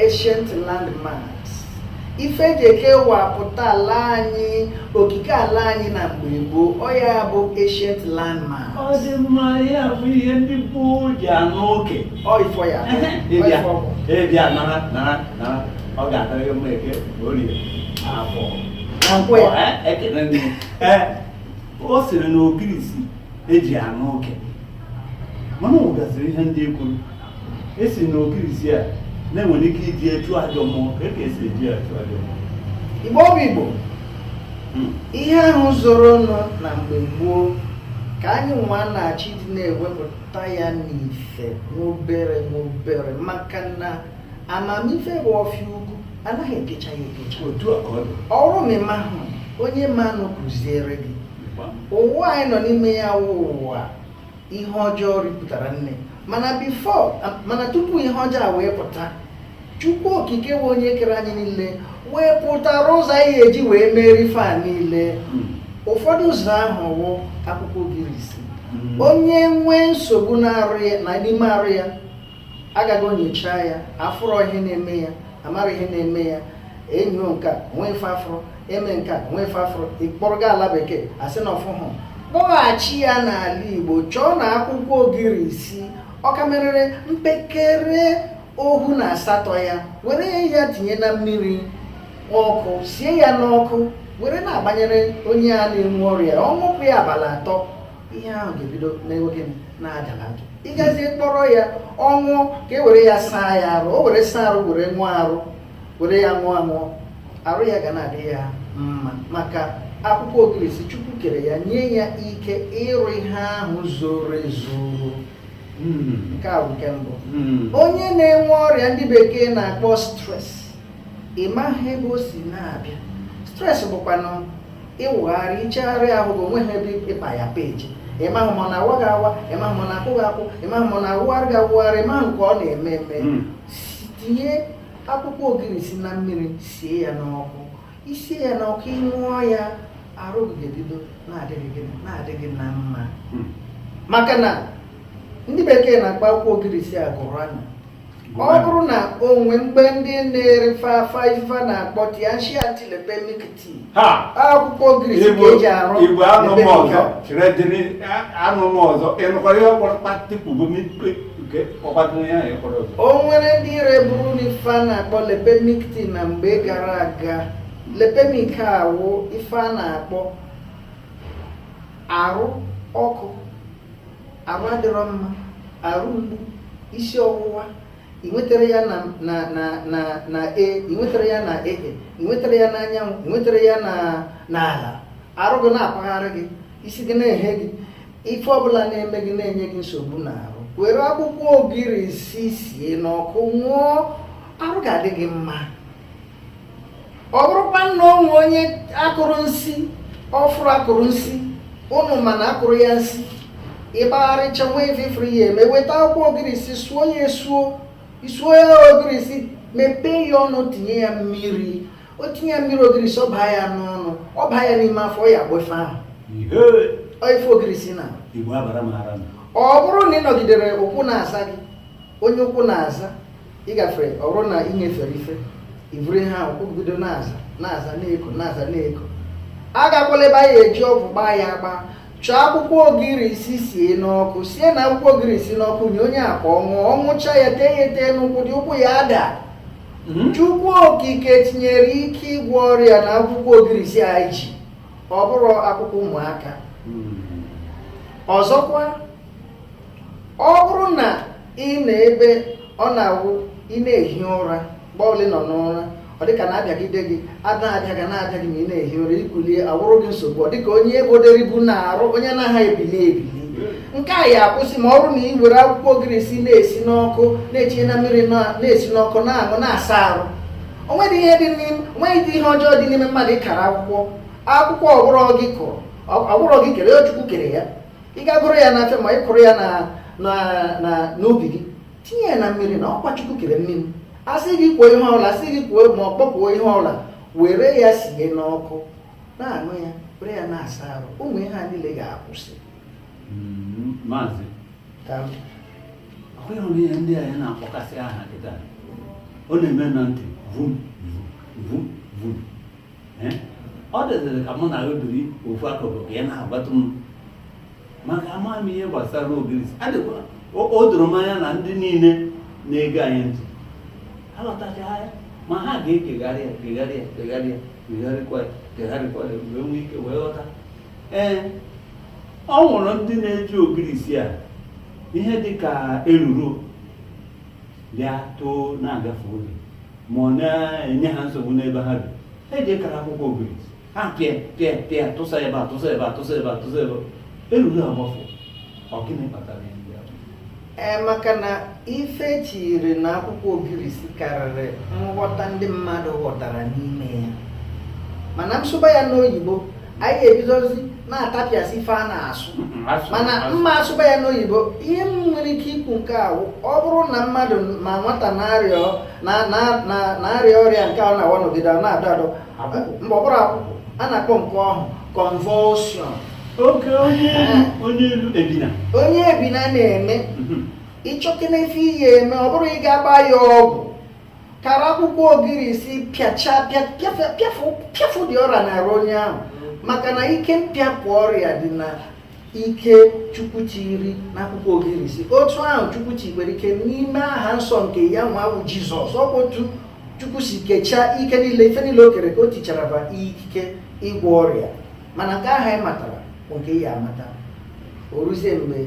ancient landmarks. Ife eji ekewapụta ala anyị, okike ala anyị na mgbe gboo, ọ ya bụ ancient landmarks. Ọ dị mma, ya bụ ihe ndị gboo ji anụ oke. Ọ ifo ya. Bịa nara. Ọ ga-adịrị mma eke orie afọ. Na nkwụ ya. Ekele ndị. O siri na ogirisi eji anụ oke. Mana ọ gasịrị ihe ndị ekwuru. Esi na ogirisi a na-enwere ike iji etu ajọ mmụọ ka esi eji etu ajọ mmụọ. Igbo bụ Igbo. Ihe ahụ zoro nọ na mgbe gboo ka anyị nwa na-achị dị na-ewepụta ya n'ife n'obere maka na amamife bụ ọfịa ugwu anaghị ekecha ya ekecha. Otu a ka ọ dị. Ọrụ mmemme ahụ onye manụ kụziere gị. Ụwa anyị nọ n'ime ya wụ ụwa ihe ọjọọ ripụtara nne. Mana tupu ihe ọjọọ wee pụta, Chukwu okike bụ onye kere anyị niile wee pụtara ụzọ anyị eji wee mere ife a niile. Ụfọdụ ụzọ ahụ wụ akwụkwọ ogirisi. Onye nwee nsogbu n'ime arụ ya agaghị onyocha ya, afụrọ ihe na-eme ya, amara ihe na-eme ya, enyo nka nwee ife afụrụ, eme nka nwee ife afụrụ, ịkpọrọga ala bekee asị na ọfụhụ. Kpọghachi ya n'ala Igbo, chọọ na akwụkwọ ogirisi ọkamerere mpekere 18 ya, were ya tinye na mmiri ọkụ, sie ya n'ọkụ, were na-agbanyere onye a na-enwe ọrịa, ọṅụpụ ya abalị 3, ihe ahụ ga-ebido na-enweghị na-adalata. Ịgazi kpọrọ ya ọṅụ ka e were ya saa ya arụ, o were saa arụ were ṅụọ arụ, were ya ṅụọ arụ ya ga na-adị ya mma maka akwụkwọ ogirisi Chukwu kere ya nye ya ike ịrụ ihe ahụ zoro ezo. Nke a bụ nke mbụ. Onye na-enwe ọrịa ndị bekee na-akpọ stress, ịmaghị ebe o si na-abịa. Stress bụkwanụ ịwụgharị ichegharị ahụ bụ onweghị ebe ịkpa ya peji. Ịmahụ ma na-awa gị awa, ịmahụ ma na-akwụ gị akwụ, ịmahụ ma na-awụgharị gị awụgharị, ịmahụ nke ọ na-eme eme. Tinye akwụkwọ ogirisi na mmiri, sie ya n'ọkụ. Isie ya n'ọkụ, ịṅụọ ya, arụ gị ga-ebido na-adịghị na mma. Maka na ndị bekee na-akpa akwụkwọ ogirisi agụrana. Ọ bụrụ na onwe mgbe ndị na-ere ife na-akpọ tianshiatilepemic tea, akwụkwọ ogirisi ka eji arụ Igbo anụm ọzọ ịnụkwara ihe ọkpọrọ kpatịpụbomikpe nke ọkpatụrụ ya ịkpọrọ ọzọ. O nwere ndị ire bụrụ n'ife a na-akpọ lepemic tea na mgbe gara aga. Lepemic awụ ife a na-akpọ arụ ọkụ, arụ adịrọ mma, arụ mgbu, isi ọwụwa. I nwetara ya i nwetara ya na ehe, i nwetara ya n'anyanwụ, i nwetara ya n'ala, arụ gị na-akpagharị gị, isi gị na-ehe gị, ife ọbụla na-eme gị na-enye gị nsogbu n'arụ, were akwụkwọ ogirisi sie n'ọkụ ṅụọ, arụ ga-adị gị mma. Ọ bụrụkwa na onwe onye akụrụ nsị, ọfụrụ akụrụ nsị, ụnụ mana akụrụ ya nsị, ịgbagharịcha nwa ifefuru ya eme, weta akwụkwọ ogirisi suo ya esuo, isuo ya ogirisi, mepee ya ọnụ, tinye ya mmiri. O tinye ya mmiri ogirisi, ọ baa ya n'ọnụ, ọ baa ya n'ime afọ, ya agbefe ahụ. Ife ogirisi na Igbo abara m ara m. Ọ bụrụ na ị nọgidere ụkwụ na-aza gị, onye ụkwụ na-aza, ị gafere, ọ bụrụ na ị nyefere ife, iburu ihe ahụ ụkwụ bido na-aza na-eko, agakwala ebe anyị eji ọgwụ gbaa ya agba. Chọọ akwụkwọ ogirisi sie n'ọkụ, sie na akwụkwọ ogirisi n'ọkụ, nye onye akpa ọṅụcha ya, tee ya ete n'ụkwụ dị ụkwụ ya ada. Chukwu okike tinyere ike ịgwọ ọrịa na akwụkwọ ogirisi anyị ji, ọ bụrụ akwụkwọ ụmụaka. Ọzọkwa, ọ bụrụ na ị na-ebe ọ na-awụ, ị na-ehi ụra mgbe ole nọ n'ụra, ọ dịka na-abịagide gị, na-abịa gị ma ị na-ehi ụra, ikulie awụrụ gị nsogbu, ọ dịka onye eboderibu na-arụ, onye na-aha ebili. Nke a ya akwụsị ma ọ bụrụ na ị were akwụkwọ ogirisi na-esi n'ọkụ, na-etinye na mmiri, na-esi n'ọkụ, na-aṅụ, na-asa arụ. Onweghị ihe ọjọọ dị n'ime mmadụ ịkara akwụkwọ ọbụrụ gị kere, Chukwu kere ya. Ị ga-agụrụ ya n'afịa ma ị kụrụ ya n'ubi gị, tinye ya na mmiri, na ọkwa Chukwu kere mmiri. Asị gị kwuo ihe ọla, asị gị kwuo ma ọ kpọpụo ihe ọla, were ya sie n'ọkụ, na-aṅụ ya, were ya na-asa arụ. Ụmụ ihe a niile ga-akwụsị. Maazị, ọ hụrụ ihe ndị anyị na-akpọkasị aha kịta. ọ na-eme na ntị vum vum vum. Ọ dịzịrị ka mụ na gị biri ofu akụkụ ka ị na-agbatụ m maka ama m ihe gbasara ogirisi. O doro m anya na ndị niile na-ege anyị ntị aghọtacha ya, ma ha ga-ekegharị ya kegharịkwa ya wee nwee ike wee ghọta. Ọ nwụrụ ndị na-eji ogirisi a ihe dị ka eruru bịa too na-agafe oge ma ọ na-enye ha nsogbu n'ebe ha bi, eji ekara akwụkwọ ogirisi ha pịa tụsa ebe a tụsa ebe a tụsa ebe a tụsa ebe eruru agbafu. Ọ gịnị kpatara ihe ndị ahụ? Maka na ife etinyere na akwụkwọ ogirisi karịrị nghọta ndị mmadụ ghọtara n'ime ya. Mana nsụba ya n'oyibo anyị ebidozi na-atapịasị ife a na-asụ, mana mma asụba ya n'oyibo ihe m nwere ike ikwu nke ahụ ọ bụrụ na mmadụ ma nwata na-arịa ọrịa nke ahụ na-awa n'ogide na-adọ adọ mgbe ọ bụrụ akwụkwọ a na-akpọ nke ọhụ convulsion. Oke onye ebina na-eme ịchọkena ife ihe eme ọ bụrụ ị ga-agba ya ọgwụ kara akwụkwọ ogirisi pịafụ dị ọrịa na-arụ onye ahụ, maka na ike mpịapụ ọrịa dị na ike Chukwu tiri n'akwụkwọ ogirisi. Otu ahụ Chukwu tikwere ike n'ime aha nsọ nke ya nwa bụ Jizọs. Ọ bụ otu Chukwu si kechaa ike niile, ife niile o kere ka o tichara ba ikike ịgwọ ọrịa, mana nke ahụ anyị matara bụ nke ya amata. O ruzie mgbe